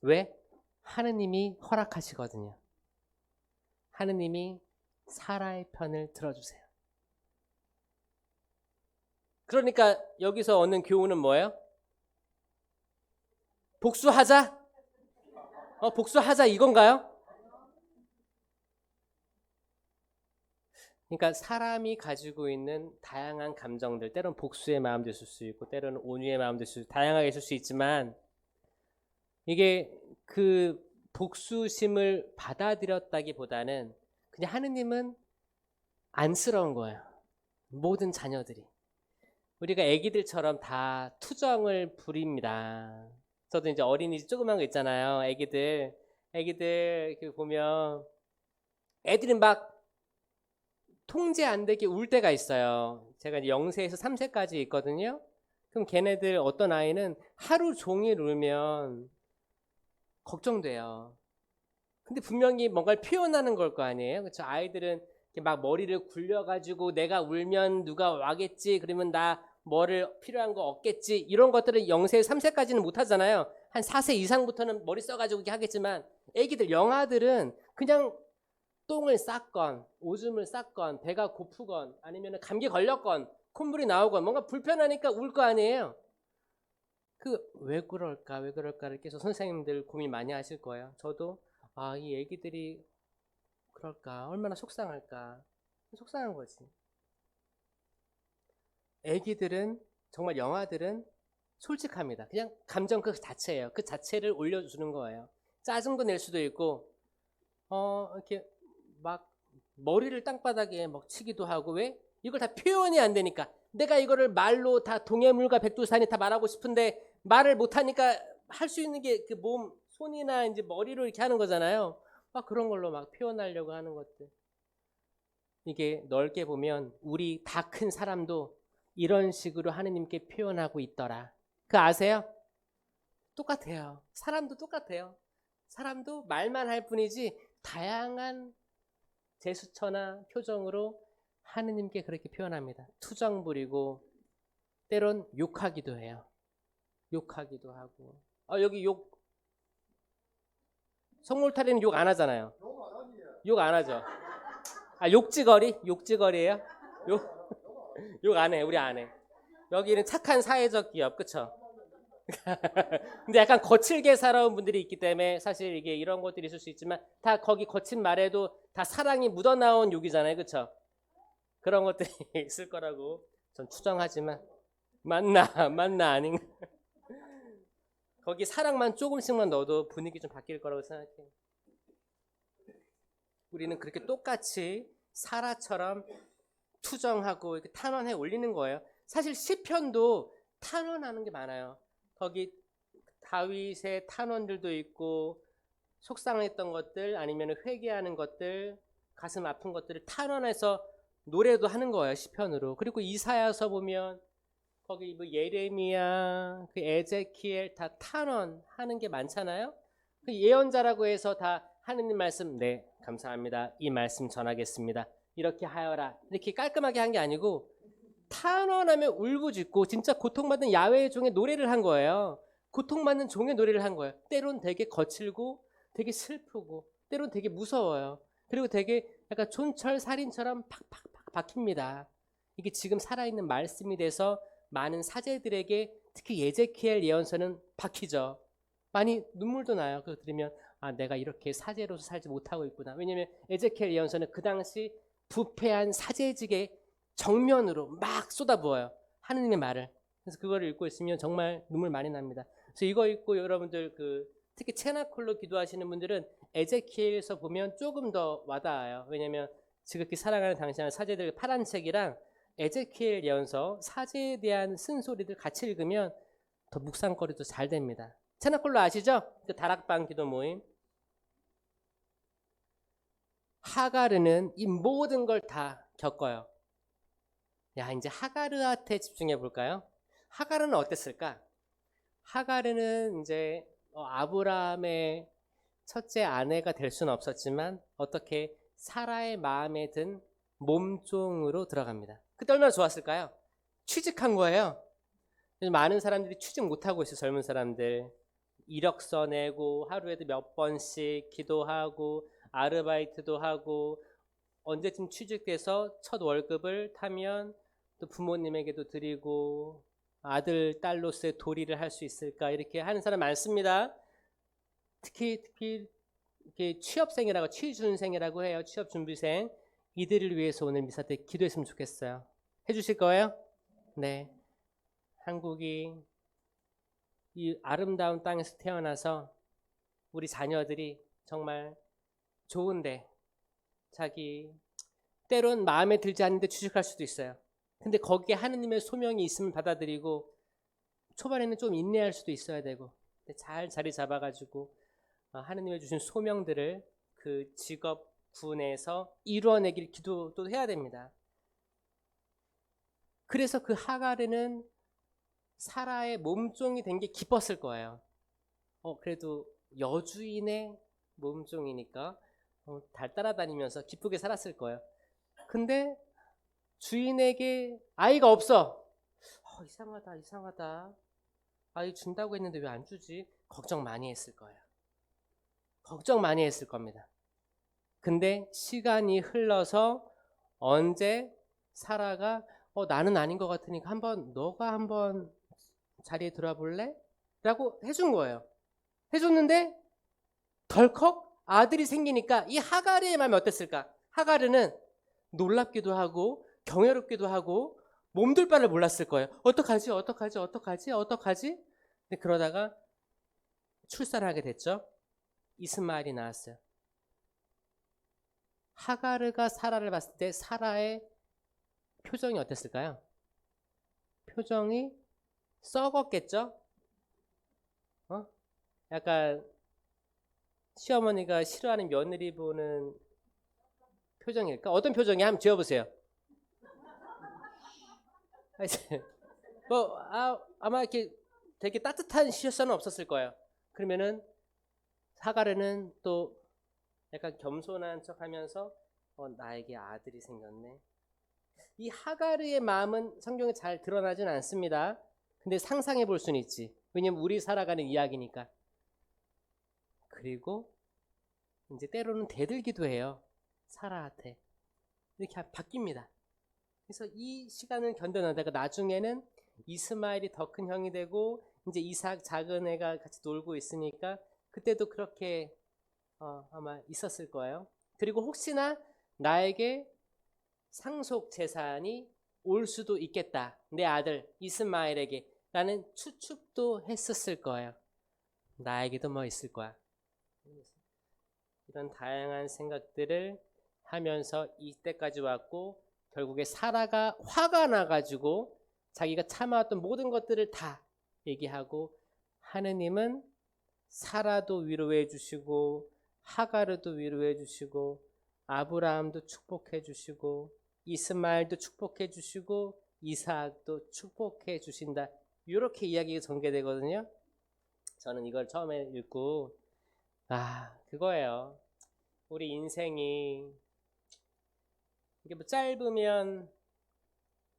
왜? 하느님이 허락하시거든요. 하느님이 사라의 편을 들어주세요. 그러니까 여기서 얻는 교훈은 뭐예요? 복수하자? 복수하자 이건가요? 그러니까 사람이 가지고 있는 다양한 감정들, 때로는 복수의 마음도 있을 수 있고 때로는 온유의 마음도 있을 수 있고 다양하게 있을 수 있지만 이게 그 복수심을 받아들였다기보다는 그냥 하느님은 안쓰러운 거예요. 모든 자녀들이. 우리가 애기들처럼 다 투정을 부립니다. 저도 이제 어린이집 조그만 거 있잖아요. 애기들 이렇게 보면 애들은 막 통제 안 되게 울 때가 있어요. 제가 이제 0세에서 3세까지 있거든요. 그럼 걔네들 어떤 아이는 하루 종일 울면 걱정돼요. 근데 분명히 뭔가를 표현하는 걸 거 아니에요. 그렇죠? 아이들은 막 머리를 굴려가지고 내가 울면 누가 와겠지. 그러면 나 뭐를 필요한 거 없겠지. 이런 것들은 0세에서 3세까지는 못 하잖아요. 한 4세 이상부터는 머리 써가지고 이렇게 하겠지만 애기들, 영아들은 그냥 똥을 쌌건 오줌을 쌌건 배가 고프건 아니면 감기 걸렸건 콧물이 나오건 뭔가 불편하니까 울 거 아니에요. 왜 그럴까를 계속 선생님들 고민 많이 하실 거예요. 저도 이 애기들이 그럴까 얼마나 속상할까. 속상한 거지. 애기들은 정말 영아들은 솔직합니다. 그냥 감정 그 자체예요. 그 자체를 올려주는 거예요. 짜증도 낼 수도 있고 이렇게 막 머리를 땅바닥에 막 치기도 하고. 왜? 이걸 다 표현이 안 되니까. 내가 이거를 말로 다 동해물과 백두산이 다 말하고 싶은데 말을 못 하니까 할 수 있는 게 그 몸, 손이나 이제 머리로 이렇게 하는 거잖아요. 막 그런 걸로 막 표현하려고 하는 것들. 이게 넓게 보면 우리 다 큰 사람도 이런 식으로 하느님께 표현하고 있더라. 아세요? 똑같아요. 사람도 똑같아요. 사람도 말만 할 뿐이지 다양한 제스처나 표정으로 하느님께 그렇게 표현합니다. 투정 부리고 때론 욕하기도 해요. 욕하기도 하고. 여기 성물탈이는 욕 안 하잖아요. 욕 안 하죠. 욕지거리예요? 욕 안 해. 우리 안 해. 여기는 착한 사회적 기업. 그쵸? 근데 약간 거칠게 살아온 분들이 있기 때문에 사실 이게 이런 것들이 있을 수 있지만 다 거기 거친 말에도 다 사랑이 묻어나온 욕이잖아요. 그쵸? 그런 것들이 있을 거라고 전 추정하지만 맞나 아닌가. 거기 사랑만 조금씩만 넣어도 분위기 좀 바뀔 거라고 생각해요. 우리는 그렇게 똑같이 사라처럼 투정하고 이렇게 탄원해 올리는 거예요. 사실 시편도 탄원하는 게 많아요. 거기 다윗의 탄원들도 있고 속상했던 것들 아니면 회개하는 것들 가슴 아픈 것들을 탄원해서 노래도 하는 거예요. 시편으로. 그리고 이사야서 보면 거기 뭐 예레미야, 에제키엘 다 탄원하는 게 많잖아요. 예언자라고 해서 다 하느님 말씀 감사합니다. 이 말씀 전하겠습니다. 이렇게 하여라 이렇게 깔끔하게 한 게 아니고 탄원하며 울부짖고 진짜 고통받는 야훼의 종의 노래를 한 거예요. 고통받는 종의 노래를 한 거예요. 때론 되게 거칠고 되게 슬프고 때론 되게 무서워요. 그리고 되게 약간 촌철 살인처럼 팍팍팍 박힙니다. 이게 지금 살아있는 말씀이 돼서 많은 사제들에게 특히 예제키엘 예언서는 박히죠. 많이 눈물도 나요. 그거 들으면 아 내가 이렇게 사제로서 살지 못하고 있구나. 왜냐하면 에제키엘 예언서는 그 당시 부패한 사제직의 정면으로 막 쏟아부어요. 하느님의 말을. 그래서 그거를 읽고 있으면 정말 눈물 많이 납니다. 그래서 이거 읽고 여러분들 특히 체나콜로 기도하시는 분들은 에제키엘에서 보면 조금 더 와닿아요. 왜냐하면 지극히 사랑하는 당신의 사제들 파란 책이랑 에제키엘 예언서 사제에 대한 쓴소리들 같이 읽으면 더 묵상거리도 잘 됩니다. 체나콜로 아시죠? 그 다락방 기도 모임. 하가르는 이 모든 걸 다 겪어요. 야, 이제 하가르한테 집중해 볼까요? 하가르는 어땠을까? 하가르는 이제 아브라함의 첫째 아내가 될 수는 없었지만 어떻게 사라의 마음에 든 몸종으로 들어갑니다. 그때 얼마나 좋았을까요? 취직한 거예요. 많은 사람들이 취직 못하고 있어요. 젊은 사람들. 이력서 내고 하루에도 몇 번씩 기도하고 아르바이트도 하고 언제쯤 취직돼서 첫 월급을 타면 또 부모님에게도 드리고 아들, 딸로서의 도리를 할 수 있을까 이렇게 하는 사람 많습니다. 특히 이렇게 취업생이라고 취준생이라고 해요. 취업준비생. 이들을 위해서 오늘 미사 때 기도했으면 좋겠어요. 해주실 거예요? 네. 한국이 이 아름다운 땅에서 태어나서 우리 자녀들이 정말 좋은데 자기 때론 마음에 들지 않는데 취직할 수도 있어요. 근데 거기에 하느님의 소명이 있으면 받아들이고 초반에는 좀 인내할 수도 있어야 되고 잘 자리 잡아가지고 하느님의 주신 소명들을 그 직업군에서 이루어내길 기도도 해야 됩니다. 그래서 그 하가르는 사라의 몸종이 된 게 기뻤을 거예요. 그래도 여주인의 몸종이니까 달 따라다니면서 기쁘게 살았을 거예요. 근데 주인에게 아이가 없어. 이상하다. 아이 준다고 했는데 왜 안 주지? 걱정 많이 했을 거예요. 걱정 많이 했을 겁니다. 근데 시간이 흘러서 언제 사라가 나는 아닌 것 같으니까 너가 한번 자리에 들어와 볼래? 라고 해준 거예요. 해줬는데 덜컥 아들이 생기니까 이 하가르의 마음이 어땠을까? 하가르는 놀랍기도 하고 경외롭기도 하고 몸둘 바를 몰랐을 거예요. 어떡하지? 근데 그러다가 출산하게 됐죠. 이스마엘이 나왔어요. 하가르가 사라를 봤을 때 사라의 표정이 어땠을까요? 표정이 썩었겠죠? 약간 시어머니가 싫어하는 며느리 보는 표정일까? 어떤 표정이야? 한번 지어보세요. 아마 이렇게 되게 따뜻한 시선은 없었을 거예요. 그러면은 하가르는 또 약간 겸손한 척하면서 나에게 아들이 생겼네. 이 하가르의 마음은 성경에 잘 드러나진 않습니다. 근데 상상해 볼 수는 있지. 왜냐면 우리 살아가는 이야기니까. 그리고 이제 때로는 대들기도 해요. 사라한테. 이렇게 바뀝니다. 그래서 이 시간을 견뎌내다가 나중에는 이스마엘이 더 큰 형이 되고 이제 이삭 작은 애가 같이 놀고 있으니까 그때도 그렇게 아마 있었을 거예요. 그리고 혹시나 나에게 상속 재산이 올 수도 있겠다. 내 아들 이스마엘에게 라는 추측도 했었을 거예요. 나에게도 뭐 있을 거야. 이런 다양한 생각들을 하면서 이때까지 왔고 결국에 사라가 화가 나가지고 자기가 참아왔던 모든 것들을 다 얘기하고 하느님은 사라도 위로해 주시고 하가르도 위로해 주시고 아브라함도 축복해 주시고 이스마엘도 축복해 주시고 이삭도 축복해 주신다. 이렇게 이야기가 전개되거든요. 저는 이걸 처음에 읽고 그거예요. 우리 인생이 이게 뭐 짧으면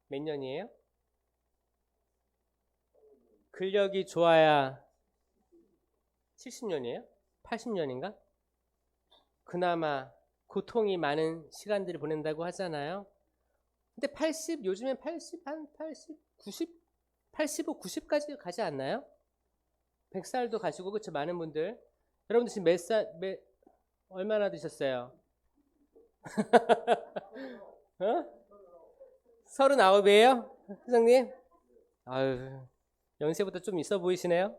몇 년이에요? 근력이 좋아야 70년이에요? 80년인가? 그나마 고통이 많은 시간들을 보낸다고 하잖아요. 근데 80, 요즘엔 80, 한 80, 90, 85, 90까지 가지 않나요? 100살도 가시고, 그렇죠? 많은 분들. 여러분들 지금 얼마나 드셨어요? 어? 39이에요? 회장님? 아유, 연세보다 좀 있어 보이시네요?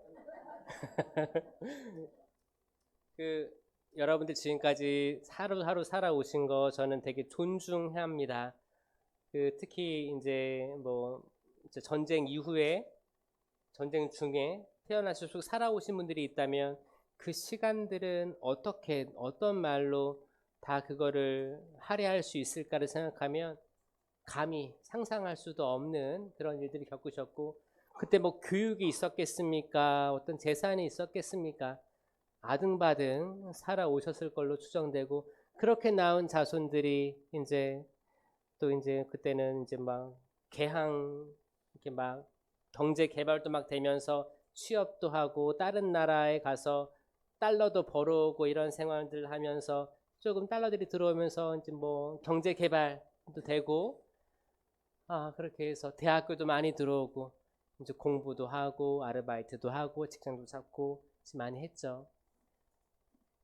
여러분들 지금까지 하루하루 살아오신 거 저는 되게 존중합니다. 특히 이제 뭐 이제 전쟁 이후에 전쟁 중에 태어나셔서 살아오신 분들이 있다면 그 시간들은 어떻게 어떤 말로 다 그거를 할애할 수 있을까를 생각하면 감히 상상할 수도 없는 그런 일들을 겪으셨고, 그때 뭐 교육이 있었겠습니까? 어떤 재산이 있었겠습니까? 아등바등 살아오셨을 걸로 추정되고, 그렇게 낳은 자손들이 이제 또 이제 그때는 이제 막 개항 이렇게 막 경제 개발도 막 되면서 취업도 하고 다른 나라에 가서 달러도 벌어오고 이런 생활들 하면서 조금 달러들이 들어오면서 이제 뭐 경제 개발도 되고, 그렇게 해서 대학교도 많이 들어오고 이제 공부도 하고 아르바이트도 하고 직장도 잡고 많이 했죠.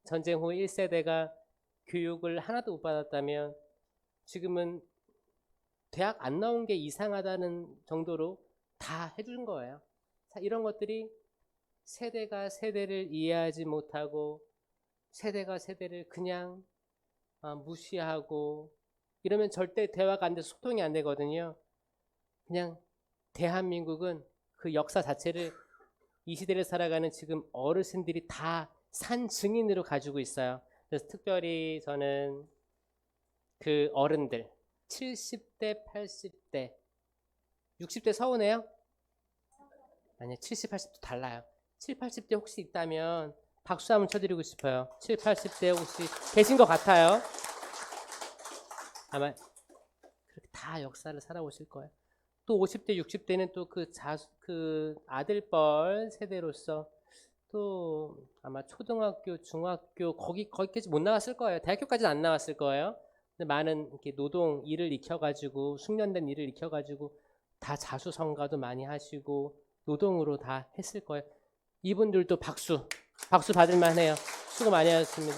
전쟁 후 1세대가 교육을 하나도 못 받았다면 지금은 대학 안 나온 게 이상하다는 정도로 다 해준 거예요. 이런 것들이 세대가 세대를 이해하지 못하고 세대가 세대를 그냥 무시하고 이러면 절대 대화가 안 돼서 소통이 안 되거든요. 그냥 대한민국은 그 역사 자체를 이 시대를 살아가는 지금 어르신들이 다 산 증인으로 가지고 있어요. 그래서 특별히 저는 그 어른들 70대, 80대, 60대 서운해요? 아니요, 70, 80도 달라요. 7, 80대 혹시 있다면 박수 한번 쳐드리고 싶어요. 7, 80대 혹시 계신 것 같아요. 아마 그렇게 다 역사를 살아오실 거예요. 또 50대, 60대는 또 그 아들뻘 세대로서 또 아마 초등학교, 중학교 거기까지 못 나왔을 거예요. 대학교까지는 안 나왔을 거예요. 근데 많은 이렇게 노동 일을 익혀가지고 숙련된 일을 익혀가지고 다 자수성가도 많이 하시고 노동으로 다 했을 거예요. 이분들도 박수 받을 만해요. 수고 많이 하셨습니다.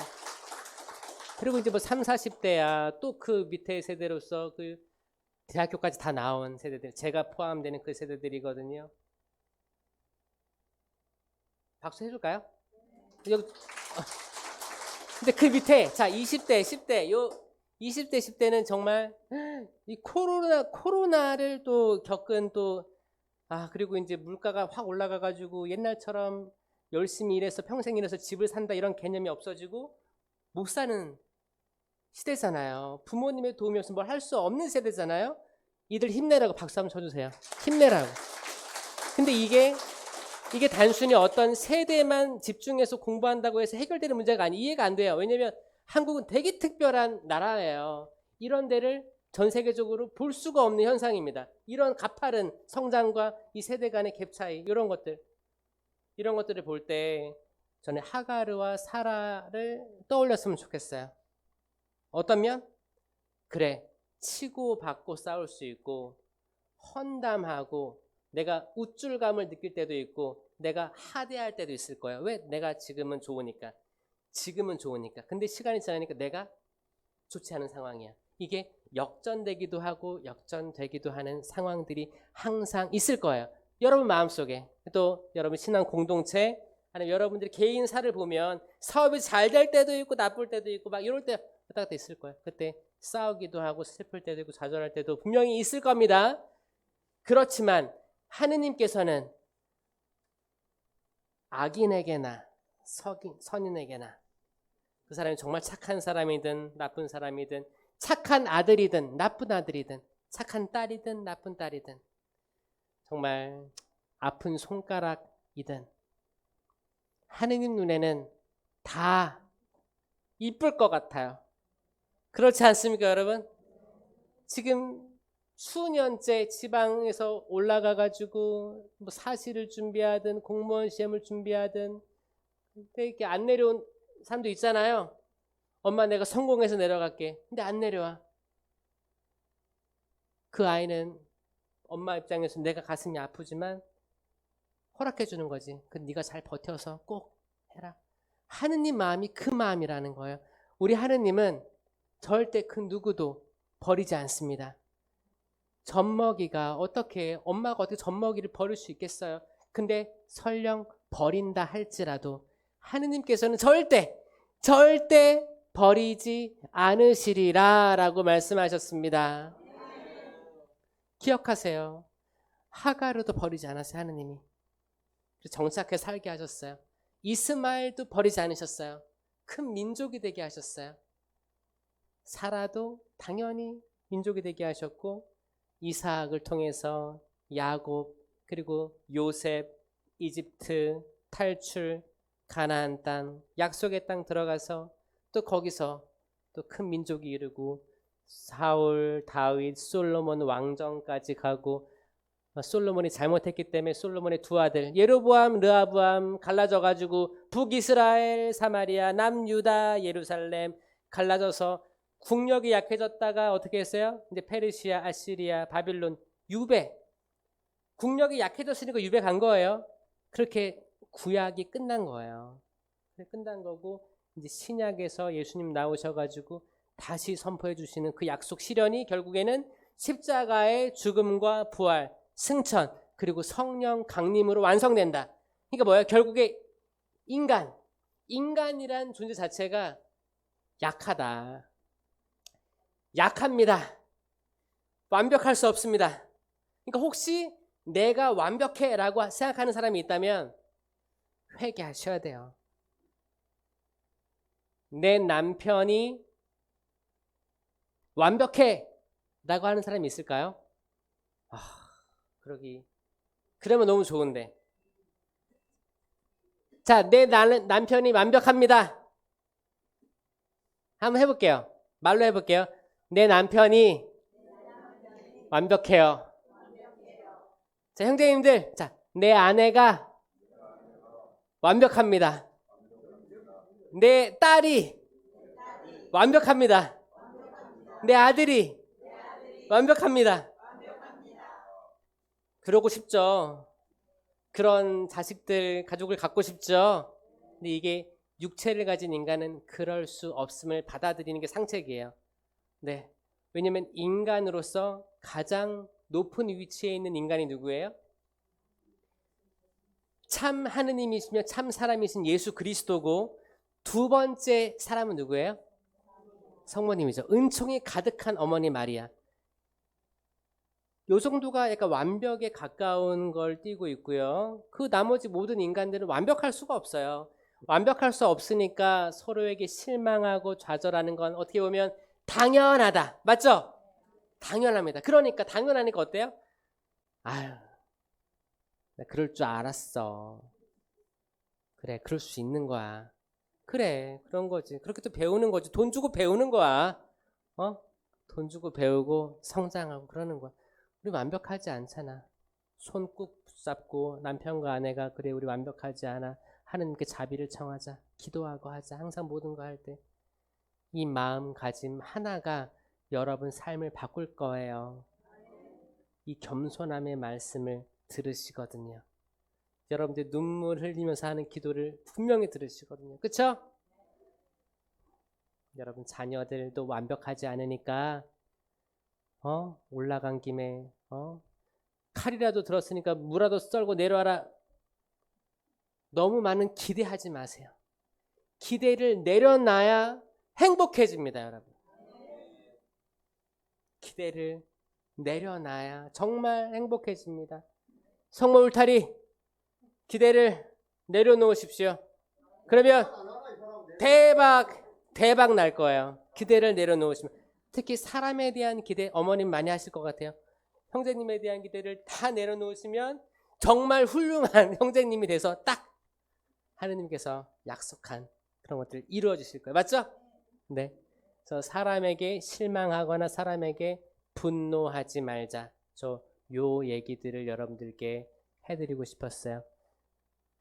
그리고 이제 뭐 3, 40대야 또 그 밑에 세대로서 그 대학교까지 다 나온 세대들, 제가 포함되는 그 세대들이거든요. 박수 해줄까요? 근데 그 밑에 자 20대, 10대, 요 20대, 10대는 정말 이 코로나를 또 겪은 또 그리고 이제 물가가 확 올라가가지고 옛날처럼 열심히 일해서 평생 일해서 집을 산다 이런 개념이 없어지고 못 사는 시대잖아요. 부모님의 도움이 없으면 뭘 할 수 없는 세대잖아요. 이들 힘내라고 박수 한번 쳐주세요. 힘내라고. 근데 이게 단순히 어떤 세대만 집중해서 공부한다고 해서 해결되는 문제가 이해가 안 돼요. 왜냐면 한국은 되게 특별한 나라예요. 이런 데를 전 세계적으로 볼 수가 없는 현상입니다. 이런 가파른 성장과 이 세대 간의 갭 차이, 이런 것들을 볼 때 저는 하가르와 사라를 떠올렸으면 좋겠어요. 어떤 면? 그래, 치고받고 싸울 수 있고 헌담하고 내가 우쭐감을 느낄 때도 있고 내가 하대할 때도 있을 거예요. 왜? 내가 지금은 좋으니까. 근데 시간이 지나니까 내가 좋지 않은 상황이야. 이게 역전되기도 하고 역전되기도 하는 상황들이 항상 있을 거예요. 여러분 마음속에 또 여러분 신앙 공동체 아니면 여러분들이 개인사를 보면 사업이 잘 될 때도 있고 나쁠 때도 있고 막 이럴 때 왔다 갔다 있을 거예요. 그때 싸우기도 하고 슬플 때도 있고 좌절할 때도 분명히 있을 겁니다. 그렇지만 하느님께서는 악인에게나 선인에게나 그 사람이 정말 착한 사람이든 나쁜 사람이든 착한 아들이든 나쁜 아들이든 착한 딸이든 나쁜 딸이든 정말 아픈 손가락이든 하느님 눈에는 다 이쁠 것 같아요. 그렇지 않습니까, 여러분? 지금 수년째 지방에서 올라가가지고 뭐 사시를 준비하든 공무원 시험을 준비하든 근데 이렇게 안 내려온 사람도 있잖아요. 엄마 내가 성공해서 내려갈게. 근데 안 내려와. 그 아이는 엄마 입장에서 내가 가슴이 아프지만 허락해 주는 거지. 그 네가 잘 버텨서 꼭 해라. 하느님 마음이 그 마음이라는 거예요. 우리 하느님은 절대 그 누구도 버리지 않습니다. 젖먹이가 어떻게 엄마가 어떻게 젖먹이를 버릴 수 있겠어요? 근데 설령 버린다 할지라도 하느님께서는 절대 버리지 않으시리라 라고 말씀하셨습니다. 기억하세요. 하가르도 버리지 않았어요. 하느님이. 정착해 살게 하셨어요. 이스마엘도 버리지 않으셨어요. 큰 민족이 되게 하셨어요. 사라도 당연히 민족이 되게 하셨고 이삭을 통해서 야곱 그리고 요셉, 이집트, 탈출, 가나안 땅, 약속의 땅 들어가서 또 거기서 또 큰 민족이 이루고 사울, 다윗, 솔로몬 왕정까지 가고 솔로몬이 잘못했기 때문에 솔로몬의 두 아들 예로보암, 르하보암 갈라져가지고 북이스라엘, 사마리아, 남유다, 예루살렘 갈라져서 국력이 약해졌다가 어떻게 했어요? 이제 페르시아, 아시리아, 바빌론, 유배 국력이 약해졌으니까 유배 간 거예요. 그렇게 구약이 끝난 거예요. 끝난 거고 이제 신약에서 예수님 나오셔가지고 다시 선포해 주시는 그 약속 실현이 결국에는 십자가의 죽음과 부활, 승천 그리고 성령 강림으로 완성된다. 그러니까 뭐예요? 결국에 인간이란 존재 자체가 약하다. 약합니다. 완벽할 수 없습니다. 그러니까 혹시 내가 완벽해라고 생각하는 사람이 있다면 회개하셔야 돼요. 내 남편이 완벽해 라고 하는 사람이 있을까요? 그러면 너무 좋은데. 자, 내 남편이 완벽합니다. 한번 해볼게요. 말로 해볼게요. 내 남편이 완벽해요. 자, 형제님들, 자, 내 아내가 완벽합니다. 내 딸이 완벽합니다. 내 아들이 완벽합니다. 그러고 싶죠. 그런 자식들, 가족을 갖고 싶죠. 근데 이게 육체를 가진 인간은 그럴 수 없음을 받아들이는 게 상책이에요. 네. 왜냐면 인간으로서 가장 높은 위치에 있는 인간이 누구예요? 참 하느님이시며 참 사람이신 예수 그리스도고 두 번째 사람은 누구예요? 성모님이죠. 은총이 가득한 어머니 마리아. 요 정도가 약간 완벽에 가까운 걸 띠고 있고요. 그 나머지 모든 인간들은 완벽할 수가 없어요. 완벽할 수 없으니까 서로에게 실망하고 좌절하는 건 어떻게 보면 당연하다. 맞죠? 당연합니다. 그러니까 당연하니까 어때요? 아유, 나 그럴 줄 알았어. 그래, 그럴 수 있는 거야. 그래, 그런 거지. 그렇게 또 배우는 거지. 돈 주고 배우는 거야. 돈 주고 배우고 성장하고 그러는 거야. 우리 완벽하지 않잖아. 손 꾹 붙잡고 남편과 아내가 그래 우리 완벽하지 않아. 하느님께 자비를 청하자. 기도하고 하자. 항상 모든 거 할 때. 이 마음가짐 하나가 여러분 삶을 바꿀 거예요. 이 겸손함의 말씀을 들으시거든요. 여러분들 눈물 흘리면서 하는 기도를 분명히 들으시거든요. 그렇죠? 여러분 자녀들도 완벽하지 않으니까 올라간 김에 칼이라도 들었으니까 무라도 썰고 내려와라. 너무 많은 기대하지 마세요. 기대를 내려놔야 행복해집니다, 여러분. 기대를 내려놔야 정말 행복해집니다. 성모 울타리 기대를 내려놓으십시오. 그러면 대박 날 거예요. 기대를 내려놓으시면. 특히 사람에 대한 기대 어머님 많이 하실 것 같아요. 형제님에 대한 기대를 다 내려놓으시면 정말 훌륭한 형제님이 돼서 딱 하느님께서 약속한 그런 것들을 이루어 주실 거예요. 맞죠? 네. 그래서 사람에게 실망하거나 사람에게 분노하지 말자. 요 얘기들을 여러분들께 해드리고 싶었어요.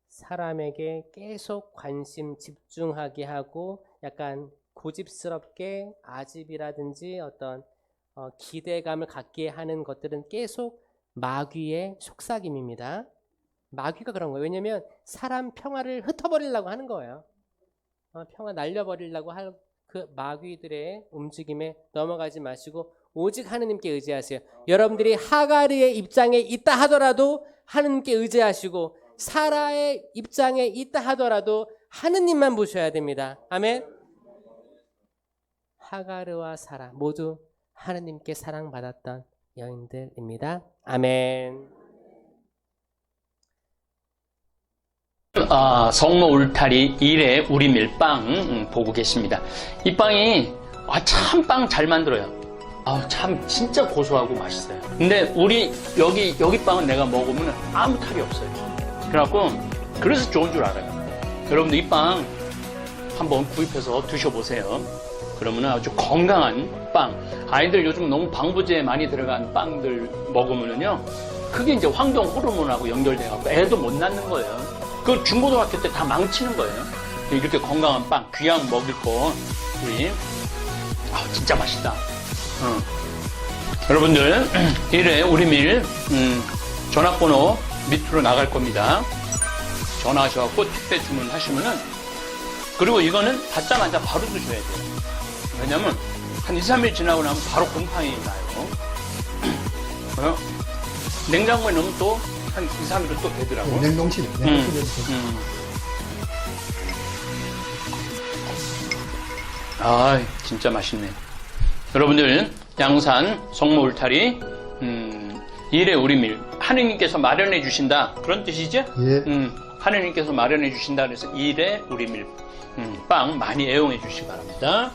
사람에게 계속 관심 집중하게 하고 약간 고집스럽게 아집이라든지 어떤 기대감을 갖게 하는 것들은 계속 마귀의 속삭임입니다. 마귀가 그런 거예요. 왜냐하면 사람 평화를 흩어버리려고 하는 거예요. 평화 날려버리려고 할 그 마귀들의 움직임에 넘어가지 마시고 오직 하느님께 의지하세요. 여러분들이 하가르의 입장에 있다 하더라도 하느님께 의지하시고 사라의 입장에 있다 하더라도 하느님만 보셔야 됩니다. 아멘. 하가르와 사라 모두 하느님께 사랑받았던 여인들입니다. 아멘. 성모 울타리 1회 우리 밀빵 보고 계십니다. 이 빵이 참 빵 잘 만들어요. 참 진짜 고소하고 맛있어요. 근데 우리 여기 빵은 내가 먹으면 아무 탈이 없어요. 그래갖고 그래서 좋은 줄 알아요. 여러분들 이 빵 한번 구입해서 드셔보세요. 그러면 아주 건강한 빵. 아이들 요즘 너무 방부제 많이 들어간 빵들 먹으면요, 그게 이제 황동 호르몬하고 연결돼갖고 애도 못 낳는 거예요. 그 중고등학교 때 다 망치는 거예요. 이렇게 건강한 빵, 귀양 먹을 거, 우리, 진짜 맛있다. 여러분들, 1회 우리 밀, 전화번호 밑으로 나갈 겁니다. 전화하셔갖고 택배 주문하시면은, 그리고 이거는 받자마자 바로 드셔야 돼요. 왜냐면, 한 2, 3일 지나고 나면 바로 곰팡이 나요. 냉장고에 넣으면 또, 한 2, 3일은 또 되더라고. 냉동실에. 진짜 맛있네. 여러분들, 양산 성모 울타리 1회 우리 밀 하느님께서 마련해 주신다, 그런 뜻이죠? 예. 하느님께서 마련해 주신다 그래서 1회 우리 밀 빵 많이 애용해 주시기 바랍니다.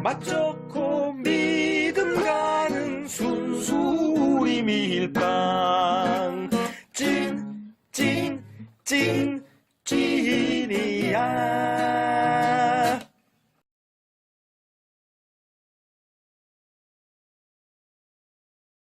맛 좋고 믿음 가는 순수 우리 밀빵 찐이야.